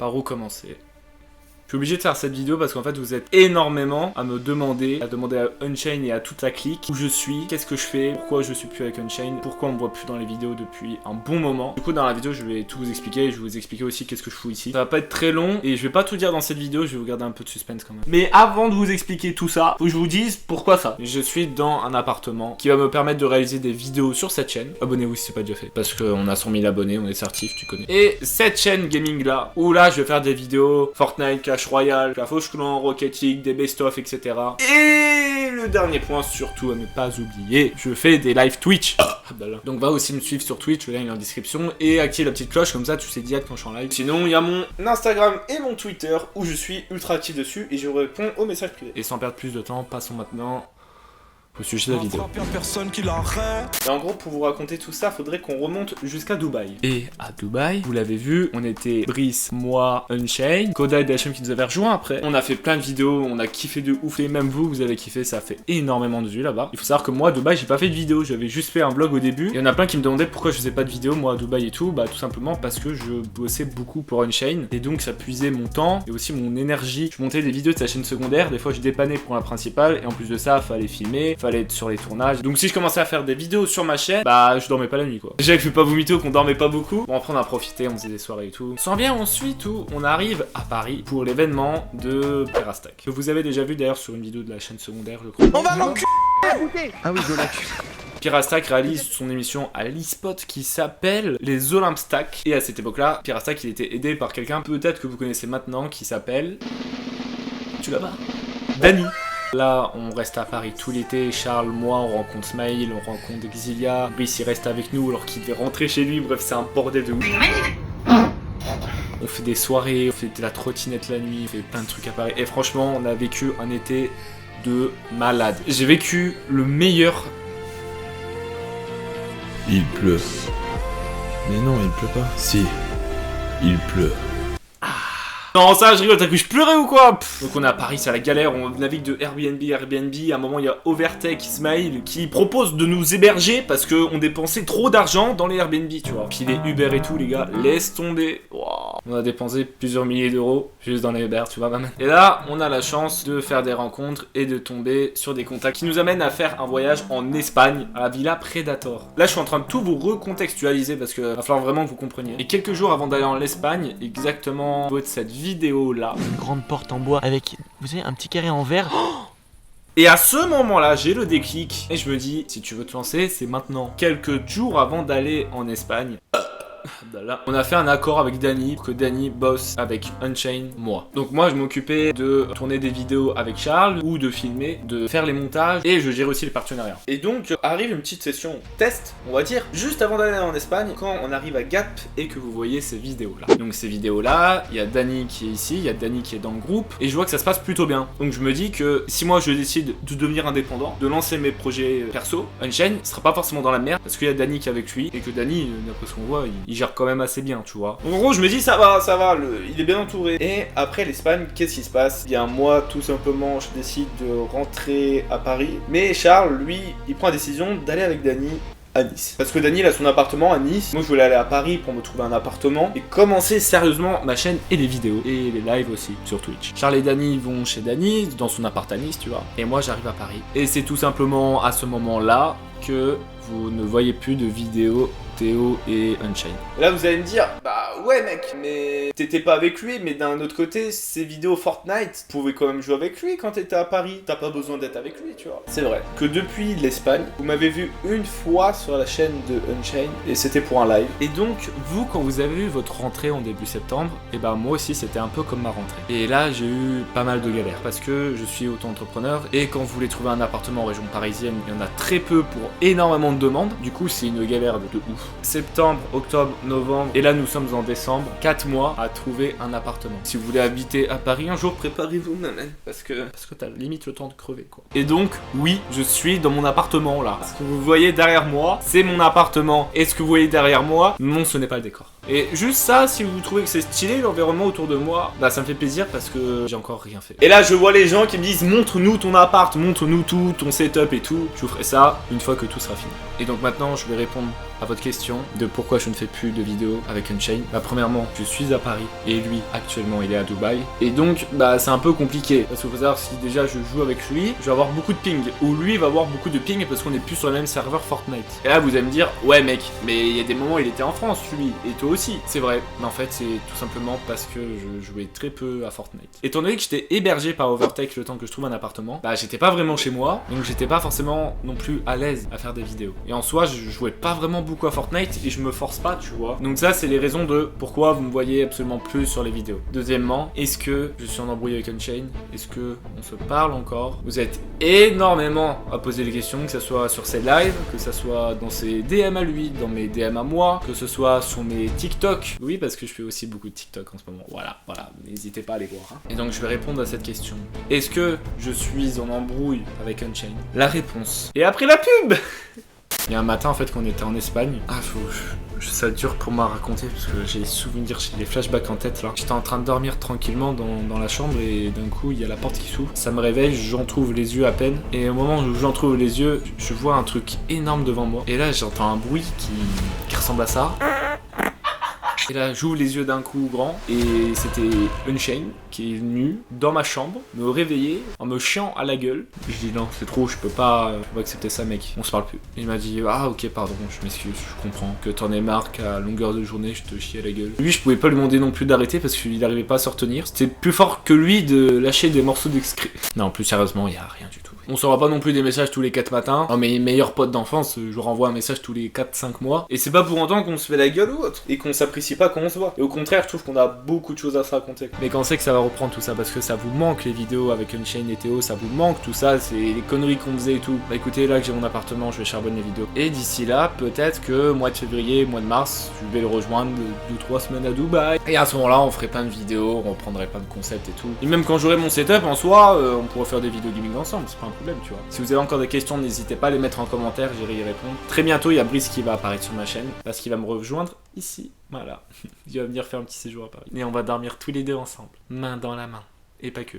Par où commencer? Je suis obligé de faire cette vidéo parce qu'en fait vous êtes énormément à me demander, à Unchained et à toute la clique où je suis, qu'est-ce que je fais, pourquoi je suis plus avec Unchained, pourquoi on me voit plus dans les vidéos depuis un bon moment. Du coup dans la vidéo je vais tout vous expliquer, je vais vous expliquer aussi qu'est-ce que je fous ici. Ça va pas être très long et je vais pas tout dire dans cette vidéo, je vais vous garder un peu de suspense quand même. Mais avant de vous expliquer tout ça, faut que je vous dise pourquoi ça. Je suis dans un appartement qui va me permettre de réaliser des vidéos sur cette chaîne. Abonnez-vous si c'est pas déjà fait parce qu'on a 100 000 abonnés, on est certif, tu connais. Et cette chaîne gaming là, où là je vais faire des vidéos Fortnite, Clash Royale, la Fauche Clan, Rocket League, des best-of, etc. Et le dernier point surtout à ne pas oublier, je fais des live Twitch. Donc va aussi me suivre sur Twitch, le lien est en description, et active la petite cloche, comme ça tu sais direct quand je suis en live. Sinon il y a mon Instagram et mon Twitter où je suis ultra actif dessus et je réponds aux messages privés. Et sans perdre plus de temps, passons maintenant au sujet de la vidéo. Et en gros, pour vous raconter tout ça, faudrait qu'on remonte jusqu'à Dubaï. Et à Dubaï, vous l'avez vu, on était Brice, moi, Unchained, Koda et DHM qui nous avaient rejoint après. On a fait plein de vidéos, on a kiffé de ouf, et même vous avez kiffé, ça a fait énormément de vues là-bas. Il faut savoir que moi, à Dubaï, j'ai pas fait de vidéo, j'avais juste fait un vlog au début. Et il y en a plein qui me demandaient pourquoi je faisais pas de vidéo, moi, à Dubaï et tout. Bah, tout simplement parce que je bossais beaucoup pour Unchained, et donc ça puisait mon temps et aussi mon énergie. Je montais des vidéos de sa chaîne secondaire, des fois je dépannais pour la principale, et en plus de ça, fallait filmer, fallait être sur les tournages. Donc si je commençais à faire des vidéos sur ma chaîne, bah je dormais pas la nuit quoi. Déjà que je vais pas vous mytho qu'on dormait pas beaucoup. Bon après on a profité, on faisait des soirées et tout. Sans bien ensuite où on arrive à Paris pour l'événement de Pirastack. Que vous avez déjà vu d'ailleurs sur une vidéo de la chaîne secondaire je crois. On va l'enculer. Ah oui, de la Pirastack réalise son émission à l'e-spot qui s'appelle les Olympstack. Et à cette époque-là, Pirastack il était aidé par quelqu'un peut-être que vous connaissez maintenant qui s'appelle... Tu l'as pas? Dany. Là, on reste à Paris tout l'été, Charles, moi, on rencontre Smile, on rencontre Exilia, Brice il reste avec nous alors qu'il devait rentrer chez lui, bref c'est un bordel de ouf. On fait des soirées, on fait de la trottinette la nuit, on fait plein de trucs à Paris, et franchement on a vécu un été de malade. J'ai vécu le meilleur... Il pleut. Mais non, il pleut pas. Si, il pleut. Non ça je rigole, t'as cru je pleurais ou quoi? Donc on est à Paris, c'est la galère, on navigue de Airbnb à Airbnb, à un moment il y a Overtech, Smile qui propose de nous héberger parce qu'on dépensait trop d'argent dans les Airbnb tu vois. Puis les Uber et tout les gars, laisse tomber. Wow. On a dépensé plusieurs milliers d'euros juste dans les Uber tu vois maman. Et là on a la chance de faire des rencontres et de tomber sur des contacts qui nous amènent à faire un voyage en Espagne à la Villa Predator. Là je suis en train de tout vous recontextualiser parce que va falloir vraiment que vous compreniez. Et quelques jours avant d'aller en Espagne, exactement de cette vidéo là, Une grande porte en bois avec, vous savez, un petit carré en verre. et à ce moment-là, j'ai le déclic et je me dis, si tu veux te lancer, c'est maintenant. Quelques jours avant d'aller en Espagne, on a fait un accord avec Dany pour que Dany bosse avec Unchained, moi. Donc moi je m'occupais de tourner des vidéos avec Charles ou de filmer, de faire les montages et je gérais aussi les partenariats. Et donc arrive une petite session test, on va dire, juste avant d'aller en Espagne, quand on arrive à Gap et que vous voyez ces vidéos là. Donc ces vidéos là, il y a Dany qui est ici, il y a Dany qui est dans le groupe et je vois que ça se passe plutôt bien. Donc je me dis que si moi je décide de devenir indépendant, de lancer mes projets perso, Unchained sera pas forcément dans la merde parce qu'il y a Dany qui est avec lui et que Dany, d'après ce qu'on voit, il gère quand même assez bien, tu vois. Donc en gros, je me dis ça va, il est bien entouré. Et après l'Espagne, qu'est-ce qui se passe? Bien moi, tout simplement, je décide de rentrer à Paris. Mais Charles, lui, il prend la décision d'aller avec Dany à Nice. Parce que Dany il a son appartement à Nice. Moi je voulais aller à Paris pour me trouver un appartement et commencer sérieusement ma chaîne et les vidéos et les lives aussi sur Twitch. Charles et Dany vont chez Dany dans son appart à Nice, tu vois. Et moi j'arrive à Paris. Et c'est tout simplement à ce moment-là que vous ne voyez plus de vidéos Théo et Unchained. Là vous allez me dire, bah ouais mec, mais t'étais pas avec lui, mais d'un autre côté, ces vidéos Fortnite, tu pouvais quand même jouer avec lui quand t'étais à Paris, t'as pas besoin d'être avec lui, tu vois. C'est vrai que depuis l'Espagne, vous m'avez vu une fois sur la chaîne de Unchained, et c'était pour un live. Et donc, vous, quand vous avez eu votre rentrée en début septembre, et bah moi aussi c'était un peu comme ma rentrée. Et là j'ai eu pas mal de galères, parce que je suis auto-entrepreneur, et quand vous voulez trouver un appartement en région parisienne, il y en a très peu pour énormément de demandes, du coup c'est une galère de ouf. Septembre, octobre, novembre, et là nous sommes en décembre, 4 mois à trouver un appartement. Si vous voulez habiter à Paris un jour, préparez-vous même, parce que t'as limite le temps de crever quoi. Et donc, oui, je suis dans mon appartement là. Ce que vous voyez derrière moi, c'est mon appartement. Et ce que vous voyez derrière moi, non, ce n'est pas le décor. Et juste ça, si vous trouvez que c'est stylé, l'environnement autour de moi, bah ça me fait plaisir parce que j'ai encore rien fait. Et là, je vois les gens qui me disent, montre-nous ton appart, montre-nous tout, ton setup et tout. Je vous ferai ça une fois que tout sera fini. Et donc maintenant, je vais répondre à votre question. question de pourquoi je ne fais plus de vidéos avec Unchained. Bah premièrement, je suis à Paris et lui actuellement il est à Dubaï. Et donc bah c'est un peu compliqué parce qu'il faut savoir si déjà je joue avec lui, je vais avoir beaucoup de ping ou lui va avoir beaucoup de ping parce qu'on est plus sur le même serveur Fortnite. Et là vous allez me dire ouais mec, mais il y a des moments où il était en France lui et toi aussi. C'est vrai, mais en fait c'est tout simplement parce que je jouais très peu à Fortnite. Étant donné que j'étais hébergé par Overtech le temps que je trouve un appartement, bah j'étais pas vraiment chez moi, donc j'étais pas forcément non plus à l'aise à faire des vidéos. Et en soi je jouais pas vraiment beaucoup à Fortnite et je me force pas, tu vois. Donc ça c'est les raisons de pourquoi vous me voyez absolument plus sur les vidéos. Deuxièmement, est-ce que je suis en embrouille avec Unchained? Est-ce que on se parle encore? Vous êtes énormément à poser des questions, que ce soit sur ses lives, que ce soit dans ses DM à lui, dans mes DM à moi, que ce soit sur mes TikTok. Oui, parce que je fais aussi beaucoup de TikTok en ce moment. Voilà, n'hésitez pas à les voir. Hein. Et donc je vais répondre à cette question. Est-ce que je suis en embrouille avec Unchained? La réponse. Et après la pub. Il y a un matin en fait qu'on était en Espagne. Ça dure pour moi à raconter parce que j'ai des souvenirs, j'ai des flashbacks en tête là. J'étais en train de dormir tranquillement dans la chambre et d'un coup il y a la porte qui s'ouvre. Ça me réveille, j'entrouvre les yeux à peine. Et au moment où j'entrouvre les yeux, je vois un truc énorme devant moi. Et là j'entends un bruit qui ressemble à ça. Et là, j'ouvre les yeux d'un coup grand et c'était Unchained qui est venu dans ma chambre me réveiller en me chiant à la gueule. Je dis non, c'est trop, je peux pas accepter ça, mec. On se parle plus. Il m'a dit ah ok pardon, je m'excuse, je comprends que t'en aies marre qu'à longueur de journée je te chie à la gueule. Lui, je pouvais pas lui demander non plus d'arrêter parce qu'il arrivait pas à se retenir. C'était plus fort que lui de lâcher des morceaux d'excré. Non, plus sérieusement, il y a rien du tout. On s'envoie pas non plus des messages tous les 4 matins. Non, mes meilleurs potes d'enfance, je leur envoie un message tous les 4-5 mois. Et c'est pas pour autant qu'on se fait la gueule ou autre. Et qu'on s'apprécie pas quand on se voit. Et au contraire, je trouve qu'on a beaucoup de choses à se raconter. Mais quand on sait que ça va reprendre tout ça, parce que ça vous manque les vidéos avec Unchained et Théo, ça vous manque tout ça, c'est les conneries qu'on faisait et tout. Bah écoutez, là que j'ai mon appartement, je vais charbonner les vidéos. Et d'ici là, peut-être que mois de février, mois de mars, je vais le rejoindre 2-3 semaines à Dubaï. Et à ce moment-là, on ferait plein de vidéos, on reprendrait plein de concepts et tout. Et même quand j'aurai mon setup en soi, on pourrait faire des vidéos gaming ensemble, c'est pas un problème, tu vois. Si vous avez encore des questions, n'hésitez pas à les mettre en commentaire, j'irai y répondre. Très bientôt, il y a Brice qui va apparaître sur ma chaîne, parce qu'il va me rejoindre ici. Voilà. Il va venir faire un petit séjour à Paris. Et on va dormir tous les deux ensemble, main dans la main. Et pas que.